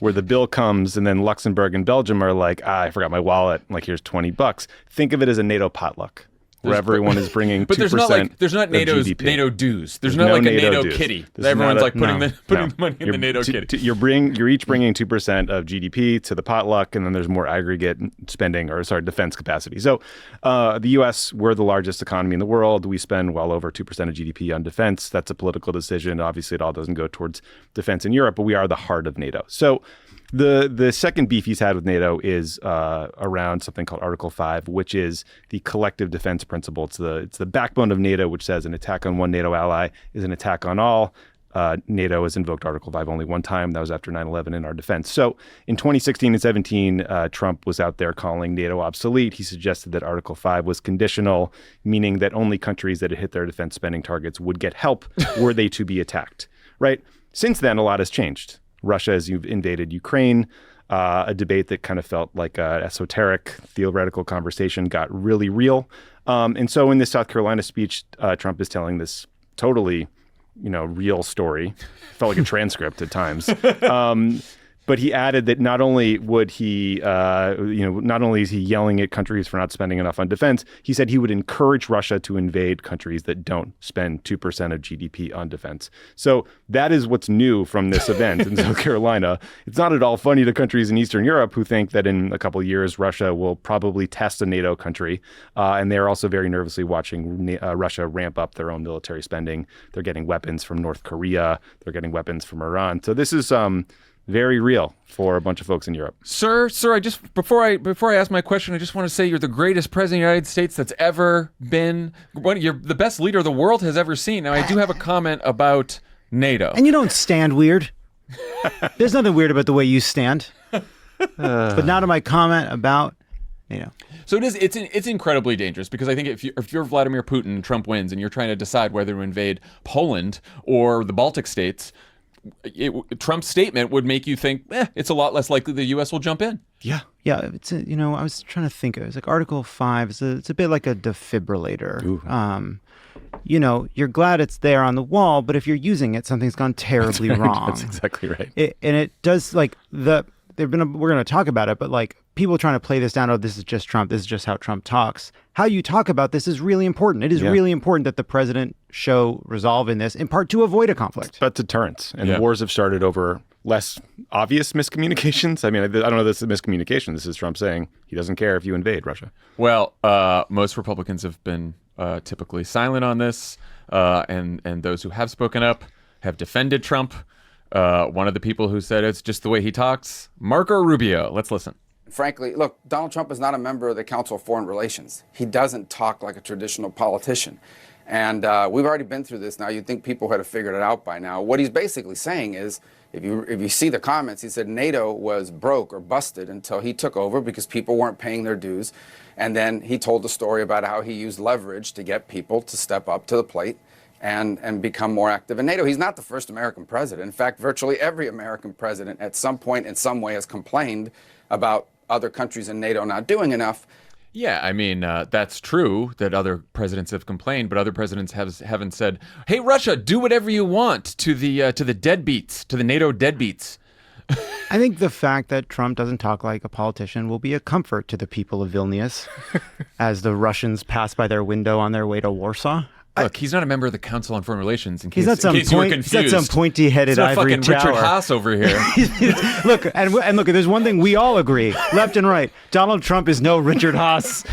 where the bill comes and then Luxembourg and Belgium are like, I forgot my wallet. Like, here's $20. Think of it as a NATO potluck, where everyone is bringing 2% but there's not NATO dues. There's not no like a NATO dues. kitty. There's Everyone's not like putting the money in the NATO kitty. You're each bringing 2% of GDP to the potluck, and then there's more aggregate spending, defense capacity. So the U.S., we're the largest economy in the world. We spend well over 2% of GDP on defense. That's a political decision. Obviously, it all doesn't go towards defense in Europe, but we are the heart of NATO. So the second beef he's had with NATO is around something called Article 5, which is the collective defense principle. It's the backbone of NATO, which says an attack on one NATO ally is an attack on all. NATO has invoked Article 5 only one time. That was after 9/11 in our defense. So in 2016 and 17, Trump was out there calling NATO obsolete. He suggested that Article 5 was conditional, meaning that only countries that had hit their defense spending targets would get help were they to be attacked, right? Since then, a lot has changed. Russia has invaded Ukraine. A debate that kind of felt like an esoteric theoretical conversation got really real. And so in this South Carolina speech, Trump is telling this totally, real story. Felt like a transcript at times. But he added that not only would he, not only is he yelling at countries for not spending enough on defense, he said he would encourage Russia to invade countries that don't spend 2% of GDP on defense. So that is what's new from this event in South Carolina. It's not at all funny to countries in Eastern Europe who think that in a couple of years, Russia will probably test a NATO country. And they're also very nervously watching Russia ramp up their own military spending. They're getting weapons from North Korea. They're getting weapons from Iran. So this is very real for a bunch of folks in Europe. Sir, I just before I ask my question, I just want to say you're the greatest president of the United States that's ever been. You're the best leader the world has ever seen. Now, I do have a comment about NATO. And you don't stand weird. There's nothing weird about the way you stand. But now to my comment about NATO. So it's incredibly dangerous because I think if you're Vladimir Putin and Trump wins and you're trying to decide whether to invade Poland or the Baltic states, Trump's statement would make you think, it's a lot less likely the U.S. will jump in. Yeah. It's I was trying to think of it. It's like Article 5. It's a bit like a defibrillator. You're glad it's there on the wall, but if you're using it, something's gone terribly wrong. That's exactly right. It does we're going to talk about it, but like people trying to play this down. Oh, this is just Trump. This is just how Trump talks. How you talk about this is really important. It is really important that the president show resolve in this, in part to avoid a conflict. It's about deterrence. And wars have started over less obvious miscommunications. I mean, I don't know this is a miscommunication. This is Trump saying he doesn't care if you invade Russia. Well, most Republicans have been typically silent on this. And those who have spoken up have defended Trump. One of the people who said it's just the way he talks, Marco Rubio. Let's listen. Frankly, look, Donald Trump is not a member of the Council of Foreign Relations. He doesn't talk like a traditional politician. And we've already been through this now. You'd think people had figured it out by now. What he's basically saying is, if you see the comments, he said NATO was broke or busted until he took over because people weren't paying their dues. And then he told the story about how he used leverage to get people to step up to the plate and become more active in NATO. He's not the first American president. In fact, virtually every American president at some point in some way has complained about other countries in NATO not doing enough. Yeah, I mean, that's true that other presidents have complained, but other presidents haven't said, hey, Russia, do whatever you want to the deadbeats, to the NATO deadbeats. I think the fact that Trump doesn't talk like a politician will be a comfort to the people of Vilnius as the Russians pass by their window on their way to Warsaw. Look, he's not a member of the Council on Foreign Relations. He's not some pointy-headed ivory fucking tower. Richard Haas over here. Look, and look, there's one thing we all agree, left and right. Donald Trump is no Richard Haas.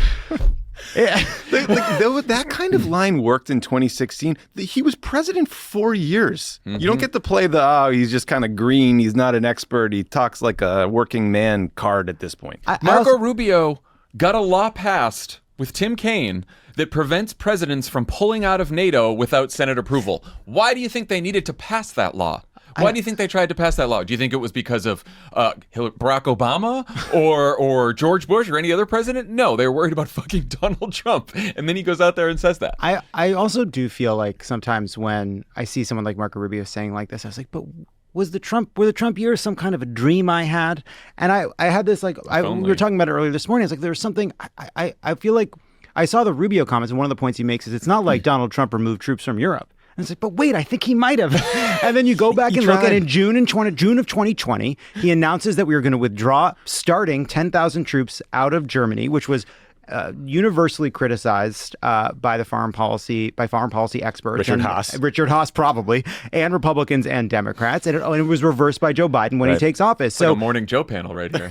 That kind of line worked in 2016. He was president for 4 years. Mm-hmm. You don't get to play he's just kind of green. He's not an expert. He talks like a working man card at this point. Marco Rubio got a law passed with Tim Kaine that prevents presidents from pulling out of NATO without Senate approval. Why do you think they needed to pass that law? Why do you think they tried to pass that law? Do you think it was because of Barack Obama or George Bush or any other president? No, they were worried about fucking Donald Trump. And then he goes out there and says that. I also do feel like sometimes when I see someone like Marco Rubio saying like this, I was like, but were the Trump years some kind of a dream I had? And I had this we were talking about it earlier this morning. It's like there was something I feel like I saw the Rubio comments, and one of the points he makes is it's not like Donald Trump removed troops from Europe. And it's like, but wait, I think he might have. And then you go back and look at in June of 2020, he announces that we were going to withdraw starting 10,000 troops out of Germany, which was universally criticized by foreign policy experts. Richard Haas, probably, and Republicans and Democrats. And it was reversed by Joe Biden when he takes office. It's like a Morning Joe panel right here.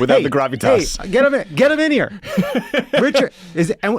Without the gravitas. Hey, get him in here.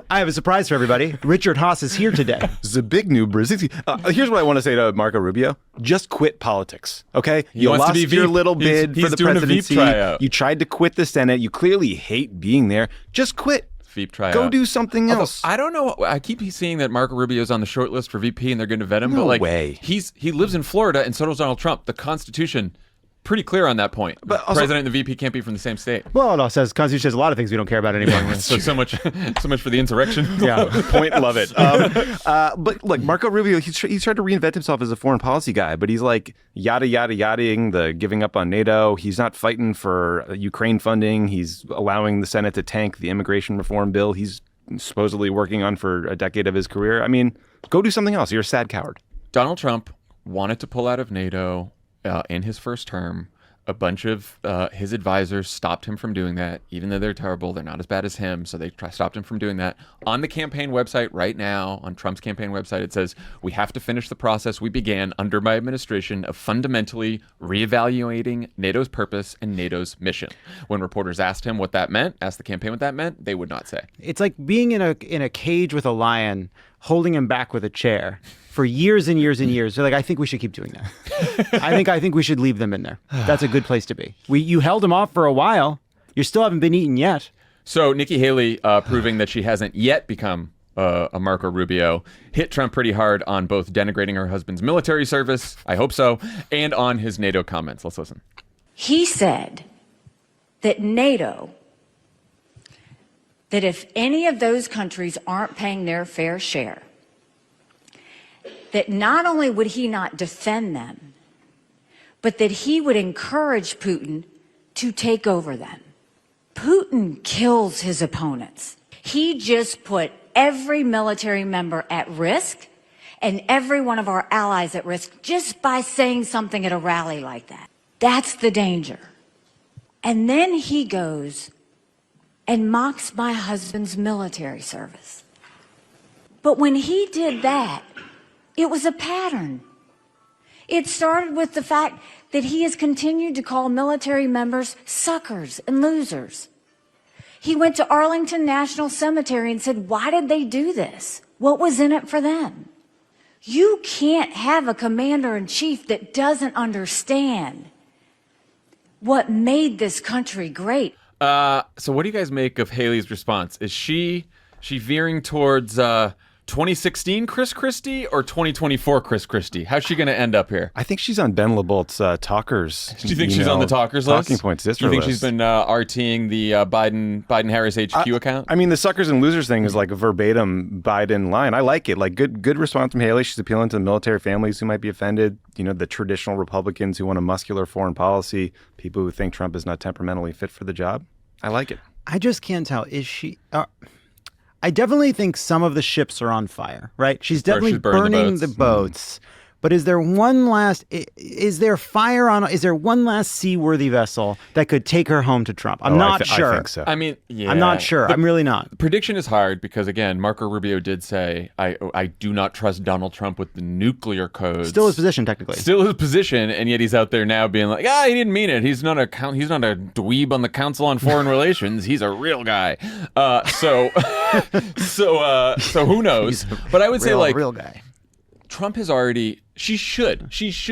I have a surprise for everybody. Richard Haas is here today. This is a big new Brzezinski. Here's what I want to say to Marco Rubio. Just quit politics, okay? He You wants lost to be your Veep. little bid He's for the doing a Veep presidency. tryout. You tried to quit the Senate. You clearly hate being there. Just quit. Veep tryout. Go do something else. I don't know. I keep seeing that Marco Rubio's on the short list for VP and they're going to vet him. No but like, way. He lives in Florida and so does Donald Trump. The Constitution pretty clear on that point. But the president and the VP can't be from the same state. Well, it says Constitution says a lot of things we don't care about anymore. so much for the insurrection. Yeah, point. Love it. But look, Marco Rubio, he's tried to reinvent himself as a foreign policy guy, but he's like yadaing the giving up on NATO. He's not fighting for Ukraine funding. He's allowing the Senate to tank the immigration reform bill he's supposedly working on for a decade of his career. I mean, go do something else. You're a sad coward. Donald Trump wanted to pull out of NATO in his first term. A bunch of his advisors stopped him from doing that, even though they're terrible. They're not as bad as him, so they stopped him from doing that. On the campaign website right now, on Trump's campaign website, it says, we have to finish the process we began under my administration of fundamentally reevaluating NATO's purpose and NATO's mission. When reporters asked him what that meant, asked the campaign what that meant, they would not say. It's like being in a cage with a lion, holding him back with a chair for years and years and years. They're like, I think we should keep doing that. I think we should leave them in there. That's a good place to be. You held him off for a while. You still haven't been eaten yet. So Nikki Haley, proving that she hasn't yet become a Marco Rubio, hit Trump pretty hard on both denigrating her husband's military service, I hope so, and on his NATO comments. Let's listen. He said that NATO, that if any of those countries aren't paying their fair share, that not only would he not defend them, but that he would encourage Putin to take over them. Putin kills his opponents. He just put every military member at risk and every one of our allies at risk just by saying something at a rally like that. That's the danger. And then he goes and mocks my husband's military service. But when he did that, it was a pattern. It started with the fact that he has continued to call military members suckers and losers. He went to Arlington National Cemetery and said, why did they do this? What was in it for them? You can't have a commander-in-chief that doesn't understand what made this country great. So what do you guys make of Haley's response? Is she veering towards 2016 Chris Christie or 2024 Chris Christie? How's she going to end up here? I think she's on Ben LeBault's talkers. Do you think she's on the talkers list? Talking points. You think she's been RTing the Biden-Harris HQ account? I mean, the suckers and losers thing is like a verbatim Biden line. I like it. Like good response from Haley. She's appealing to military families who might be offended. You know, the traditional Republicans who want a muscular foreign policy. People who think Trump is not temperamentally fit for the job. I like it. I just can't tell. Is she? I definitely think some of the ships are on fire, right? She's definitely burning the boats. But is there one last? Is there one last seaworthy vessel that could take her home to Trump? I'm not sure. I think so. I mean, yeah. I'm not sure. I'm really not. Prediction is hard because, again, Marco Rubio did say, I do not trust Donald Trump with the nuclear codes. Still his position, technically. Still his position, and yet he's out there now being like, he didn't mean it. He's not a dweeb on the Council on Foreign Relations. He's a real guy. So who knows? But I would say, like, real guy. Trump has already. She should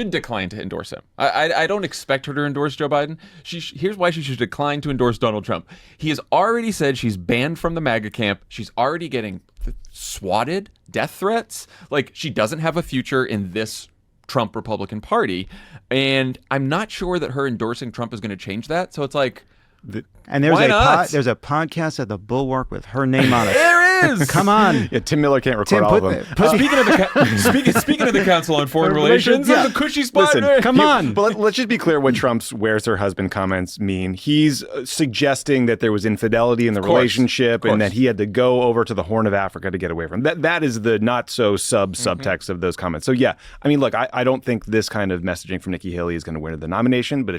decline to endorse him. I don't expect her to endorse Joe Biden. Here's why she should decline to endorse Donald Trump. He has already said she's banned from the MAGA camp. She's already getting swatted, death threats. Like, she doesn't have a future in this Trump Republican Party. And I'm not sure that her endorsing Trump is going to change that. So it's like, and there's why not? There's a podcast at the Bulwark with her name on it. There is. Come on. Yeah, Tim Miller can't record Tim, all put of them. Speaking of speaking of the Council on Foreign Relations, yeah. the cushy spot. Listen, Come on. But let's just be clear what Trump's "where's her husband" comments mean. He's suggesting that there was infidelity in the relationship and that he had to go over to the Horn of Africa to get away from that. That is the not so subtext of those comments. So yeah, I mean, look, I don't think this kind of messaging from Nikki Haley is going to win her the nomination, but